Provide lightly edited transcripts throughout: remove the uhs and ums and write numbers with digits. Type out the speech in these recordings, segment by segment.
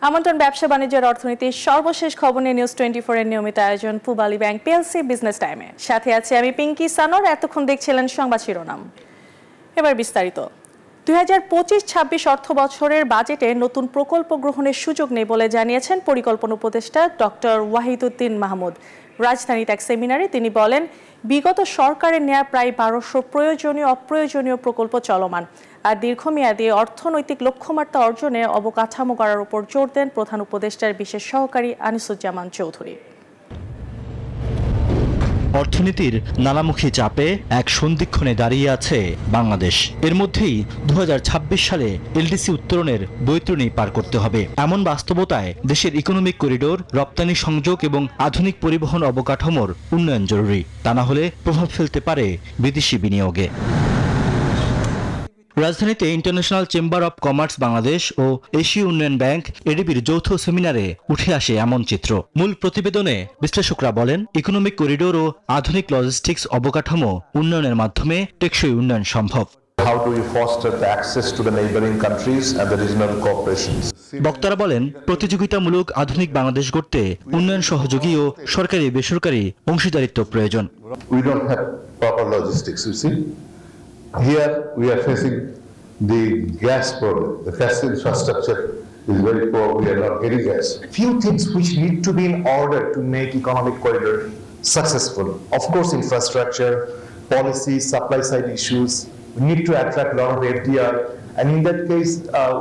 আমন্ত্রণ ব্যবসা বাণিজ্যের অর্থনীতির সর্বশেষ খবর নিয়ে নিউজ 24 এর নিয়মিত আয়োজন পূবালী ব্যাংক পিএলসি বিজনেস টাইমে। সাথে আছে আমি পিঙ্কি সানোর। এতক্ষণ দেখছিলেন সংবাদ শিরোনাম, এবার বিস্তারিত। 2025-26 অর্থ বছরের বাজেটে নতুন প্রকল্প গ্রহণের সুযোগ নেই বলে জানিয়েছেন পরিকল্পনা উপদেষ্টা ডক্টর ওয়াহিদুদ্দিন মাহমুদ। রাজধানীতে এক সেমিনারে তিনি বলেন, বিগত সরকারের নেওয়া প্রায় 1200 প্রয়োজনীয় অপ্রয়োজনীয় প্রকল্প চলমান, আর দীর্ঘমেয়াদী অর্থনৈতিক লক্ষ্যমাত্রা অর্জনে অবকাঠামো গড়ার উপর জোর দেন প্রধান উপদেষ্টার বিশেষ সহকারী আনিসুজ্জামান চৌধুরী। অর্থনীতির নানামুখী চাপে এক সন্ধিক্ষণে দাঁড়িয়ে আছে বাংলাদেশ। এর মধ্যেই 2026 সালে এলডিসি উত্তরণের বৈতরণী পার করতে হবে। এমন বাস্তবতায় দেশের ইকোনমিক করিডোর, রপ্তানি সংযোগ এবং আধুনিক পরিবহন অবকাঠামোর উন্নয়ন জরুরি। তা না হলে প্রভাব ফেলতে পারে বিদেশি বিনিয়োগে। রাজধানীতে international chamber of commerce Bangladesh ও এশীয় উন্নয়ন ব্যাংক এডিবির যৌথ সেমিনারে উঠে আসে এমন চিত্র। মূল প্রতিবেদনে বিশ্লেষকরা বলেন, ইকোনমিক করিডোর ও আধুনিক লজিস্টিক্স অবকাঠামো উন্নয়নের মাধ্যমে টেকসই উন্নয়ন সম্ভব। How do we foster the access to the neighboring countries and the regional cooperations? বক্তারা বলেন, প্রতিযোগিতামূলক আধুনিক বাংলাদেশ গড়তে উন্নয়ন সহযোগী ও সরকারি বেসরকারি অংশীদারিত্ব প্রয়োজন। We don't have proper logistics, you see. Here we are facing the gas problem. The gas infrastructure is very poor. We are not getting gas. Few things which need to be in order to make economic corridor successful. Of course, infrastructure, policy, supply side issues. We need to attract a lot of FDI, and in that case,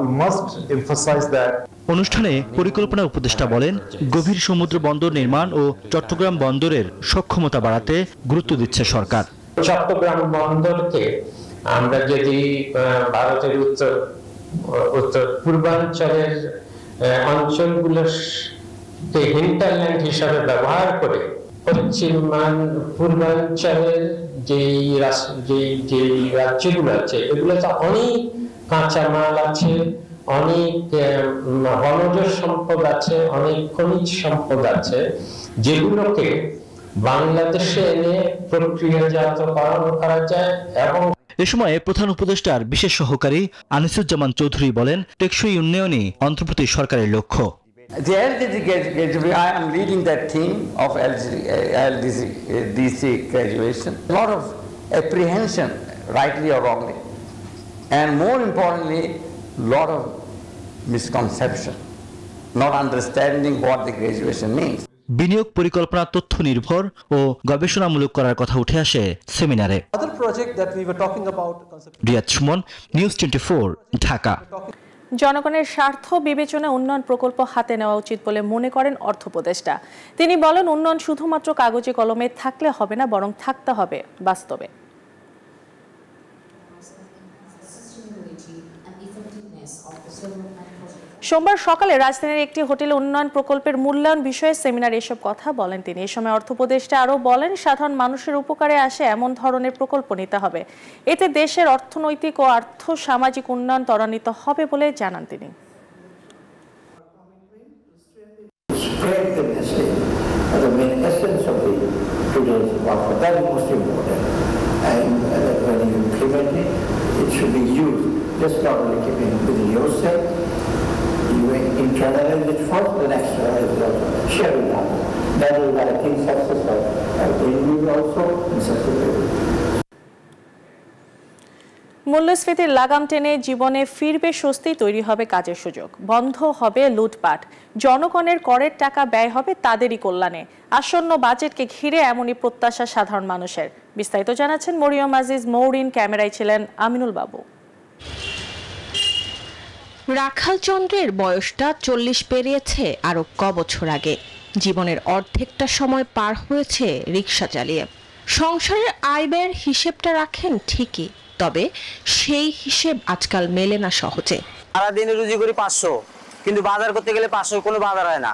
we must emphasize that. অনুষ্ঠানে পরিকল্পনা উপদেষ্টা বলেন, গভীর সমুদ্র বন্দর নির্মাণ ও চট্টগ্রাম বন্দরের সক্ষমতা বাড়াতে গুরুত্ব দিচ্ছে সরকার। চট্টগ্রাম বন্দরকে আমরা যদি ভারতের উত্তর পূর্বাঞ্চলের অঞ্চলগুলোর হিন্টারল্যান্ড হিসাবে ব্যবহার করে পূর্বাঞ্চলের যে রাজ্যগুলো আছে, এগুলোতে অনেক কাঁচামাল আছে, অনেক বনজ সম্পদ আছে, অনেক খনিজ সম্পদ আছে, যেগুলোকে বাংলাদেশে এনে প্রক্রিয়াজাতকরণ করা যায়। এবং এ সময় প্রধান উপদেষ্টার বিশেষ সহকারী আনিসুজ্জামান চৌধুরী বলেন, টেকসই উন্নয়নই অন্তর্বর্তী সরকারের লক্ষ্য। I am leading that team of LDC graduation. A lot of apprehension, rightly or wrongly, and more importantly, a lot of misconception, not understanding what the graduation means. বিনিয়োগ পরিকল্পনা তথ্য নির্ভর ও গবেষণামূলক করার কথা উঠে আসে সেমিনারে। রিয়াদ সুমন, নিউজ 24, ঢাকা। জনগণের স্বার্থ বিবেচনায় উন্নয়ন প্রকল্প হাতে নেওয়া উচিত বলে মনে করেন অর্থ উপদেষ্টা। তিনি বলেন, উন্নয়ন শুধুমাত্র কাগজে কলমে থাকলে হবে না, বরং থাকতে হবে বাস্তবে। সোমবার সকালে রাজধানীর একটি হোটেলে উন্নয়ন প্রকল্পের মূল্যায়ন বিষয়ে সেমিনারে এসব কথা বলেন তিনি। এ সময় অর্থ উপদেষ্টা আরও বলেন, সাধারণ মানুষের উপকারে আসে এমন ধরনের প্রকল্প নিতে হবে। এতে দেশের অর্থনৈতিক ও আর্থ সামাজিক উন্নয়ন ত্বরান্বিত হবে বলে জানান তিনি। Internalize it first, then externalize it also. Share it out. That is, I think, successful. And we will also be successful. মূল্যস্ফীতির লাগাম টেনে জীবনে ফিরবে স্বস্তি, তৈরি হবে কাজের সুযোগ, বন্ধ হবে লুটপাট, জনগণের করের টাকা ব্যয় হবে তাদেরই কল্যাণে। আসন্ন বাজেটকে ঘিরে এমনই প্রত্যাশা সাধারণ মানুষের। বিস্তারিত জানাচ্ছেন মরিয়ম আজিজ মৌরিন, ক্যামেরায় ছিলেন আমিনুল বাবু। রাখাল চন্দ্রের বয়সটা 40 পেরিয়েছে আরো কবছর আগে। জীবনের অর্ধেকটা সময় পার হয়েছে রিক্সা চালিয়ে। সংসারের আয় ব্যয়ের হিসেবটা রাখেন ঠিকই, তবে সেই হিসেব আজকাল মেলে না সহজে। সারাদিনে রুজি করি 500, কিন্তু বাজার করতে গেলে 500 কোনো বাজার হয় না,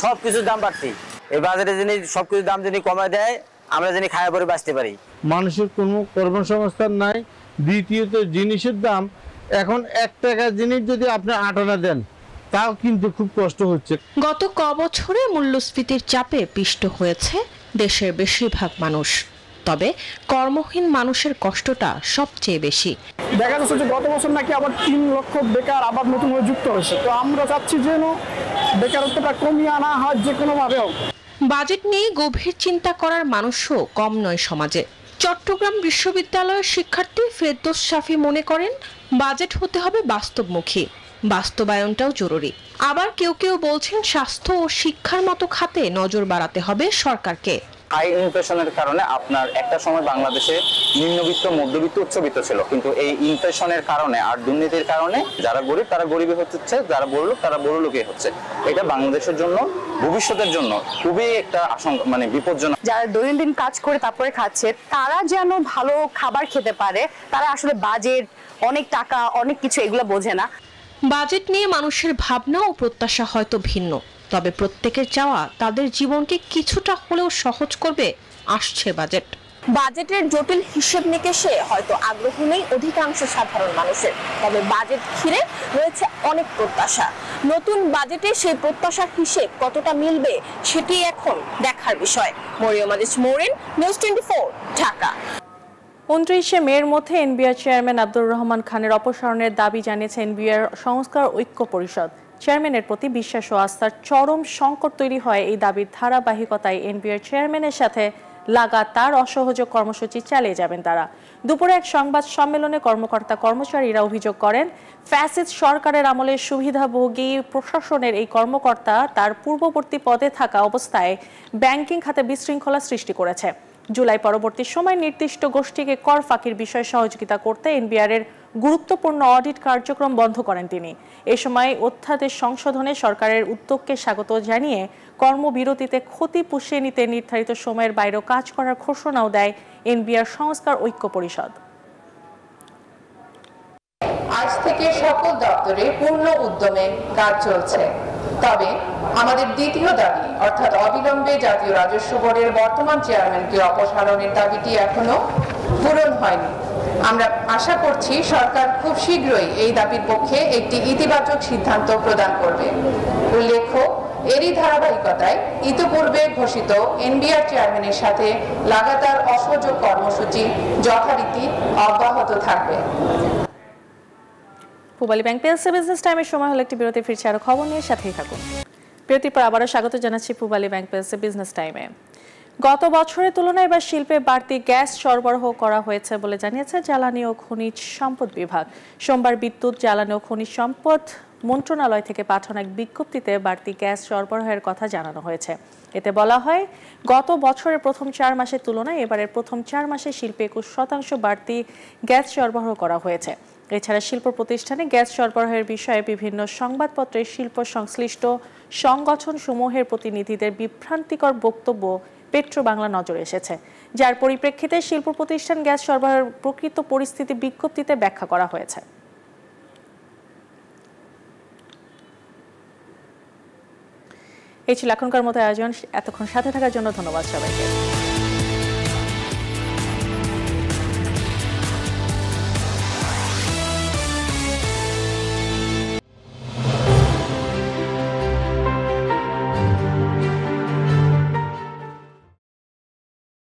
সবকিছুর দাম বাড়তি। এই বাজারে যিনি সবকিছুর দাম যিনি কমায় দেয়, আমরা যিনি খায়া পরে বাঁচতে পারি। মানুষের কোনো কর্মসংস্থান নাই। দ্বিতীয়ত জিনিসের দাম, এখন 1 টাকার জিনিস যদি আপনি 8 আনা দেন, তাও কিন্তু খুব কষ্ট হচ্ছে। গত কবছরে মূল্যস্ফীতির চাপে পিষ্ট হয়েছে দেশের বেশিরভাগ মানুষ। তবে কর্মহীন মানুষের কষ্টটা সবচেয়ে বেশি। দেখা যাচ্ছে যে গত বছর নাকি আবার 3 লক্ষ বেকার আবার নতুন হয়ে যুক্ত হয়েছে। তো আমরা চাচ্ছি যেন বেকারত্বটা কমিয়ে আনা হয় যে কোনোভাবে হোক। বাজেট নিয়ে গভীর চিন্তা করার মানুষও কম নয় সমাজে। চট্টগ্রাম বিশ্ববিদ্যালয়ের শিক্ষার্থী ফেরদৌস শাফি মনে করেন বাজেট হতে হবে বাস্তবমুখী, বাস্তবায়নটাও জরুরি। আবার কেউ কেউ বলছেন স্বাস্থ্য ও শিক্ষার মতো খাতে নজর বাড়াতে হবে সরকারকে। হাই ইনফ্লেশনের কারণে আপনার একটা সময় বাংলাদেশে নিম্নবিত্ত, মধ্যবিত্ত, উচ্চবিত্ত ছিল, কিন্তু এই ইনফ্লেশনের কারণে আর দুর্নীতির কারণে যারা গরিব তারা গরিবই হচ্ছে, যারা বড়লোক তারা বড়লোকই হচ্ছে। এটা বাংলাদেশের জন্য, ভবিষ্যতের জন্য খুবই একটা আশঙ্কা, মানে বিপজ্জনক। যারা দৈনন্দিন কাজ করে তারপরে খাচ্ছে তারা যেন ভালো খাবার খেতে পারে, তারা আসলে বাজেট, অনেক টাকা, অনেক কিছু এগুলো বোঝে না। বাজেট নিয়ে মানুষের ভাবনা ও প্রত্যাশা হয়তো ভিন্ন, তবে প্রত্যেকের চাওয়া তাদের জীবনকে কিছুটা হলেও সহজ করবে আসছে বাজেট। বাজেটের জটিল হিসেব নিকেশে হয়তো আগ্রহ নেই অধিকাংশ সাধারণ মানুষের, তবে বাজেট ঘিরে রয়েছে অনেক প্রত্যাশা। নতুন বাজেটে সেই প্রত্যাশার হিসেব কতটা মিলবে সেটি এখন দেখার বিষয়। মরিয়ম আজিজ, মরিন, নিউজ 24, ঢাকা। 29শে মের মধ্যে এনবিআর চেয়ারম্যান আব্দুর রহমান খানের অপসারণের দাবি জানিয়েছে এনবিআর সংস্কার ঐক্য পরিষদ। চেয়ারম্যানের প্রতি বিশ্বাস ও আস্থার চরম সংকট তৈরি হয় এই দাবির ধারাবাহিকতায় এনবিআর চেয়ারম্যানের সাথে লাগাতার অসহযোগ কর্মসূচি চালিয়ে যাবেন তারা। দুপুরে এক সংবাদ সম্মেলনে কর্মচারীরা অভিযোগ করেন, ফ্যাসিস্ট সরকারের আমলে সুবিধাভোগী প্রশাসনের এই কর্মকর্তা তার পূর্ববর্তী পদে থাকা অবস্থায় ব্যাংকিং খাতে বিশৃঙ্খলা সৃষ্টি করেছে। জুলাই পরবর্তী সময় নির্দিষ্ট গোষ্ঠীকে কর ফাঁকির বিষয়ে সহযোগিতা করতে এনবিআর এর গুরুত্বপূর্ণ অডিট কার্যক্রম বন্ধ করেন তিনি। এ সময় অধ্যাদেশ সংশোধনে সরকারের উদ্যোগকে স্বাগত জানিয়ে কর্মবিরতিতে ক্ষতি পুষিয়ে নিতে নির্ধারিত সময়ের বাইরেও কাজ করার ঘোষণাও দেয় এনবিআর সংস্কার ঐক্য পরিষদ। আজ থেকে সকল দপ্তরে পূর্ণ উদ্যমে কাজ চলছে। তবে আমাদের দ্বিতীয় দাবি অর্থাৎ অবিলম্বে জাতীয় রাজস্ব বোর্ডের বর্তমান চেয়ারম্যানকে অপসারণের দাবিটি এখনো পূরণ হয়নি। আমরা আশা করছি সরকার খুব শীঘ্রই এই দাবির পক্ষে একটি ইতিবাচক সিদ্ধান্ত প্রদান করবে। উল্লেখ্য, এরই ধারাবাহিকতায় ইতিপূর্বে ঘোষিত এনবিআর চেয়ারম্যানের সাথে লাগাতার অসহযোগ কর্মসূচি যথারীতি অব্যাহত থাকবে। পূবালী ব্যাংক পিএলসি বিজনেস টাইমের সময় হলো একটি বিরতি, ফিরছে আরো খবর নিয়ে, সাথেই থাকুন। বিরতির পর আবারও স্বাগত জানাচ্ছি পূবালী ব্যাংক পিএলসি বিজনেস টাইমে। গত বছরের তুলনায় এবার শিল্পে বাড়তি গ্যাস সরবরাহ করা হয়েছে বলে জানিয়েছে জ্বালানি ও খনিজ সম্পদ বিভাগ। সোমবার বিদ্যুৎ, জ্বালানি ও খনিজ সম্পদ মন্ত্রণালয় থেকে পাঠানো এক বিজ্ঞপ্তিতে বাড়তি গ্যাস সরবরাহের কথা জানানো হয়েছে। এতে বলা হয়, গত বছরের প্রথম 4 মাসের তুলনায় এবারের প্রথম 4 মাসে শিল্পে 21% বাড়তি গ্যাস সরবরাহ করা হয়েছে। এছাড়া শিল্প প্রতিষ্ঠানে গ্যাস সরবরাহের বিষয়ে বিভিন্ন সংবাদপত্রে শিল্প সংশ্লিষ্ট সংগঠন সমূহের প্রতিনিধিদের বিভ্রান্তিকর বক্তব্য পেট্রো বাংলা নজরে এসেছে, যার পরিপ্রেক্ষিতে শিল্প প্রতিষ্ঠান গ্যাস সরবরাহের প্রকৃত পরিস্থিতি বিজ্ঞপ্তিতে ব্যাখ্যা করা হয়েছে। এই ছিল এখনকার মতো আয়োজন। এতক্ষণ সাথে থাকার জন্য ধন্যবাদ সবাইকে।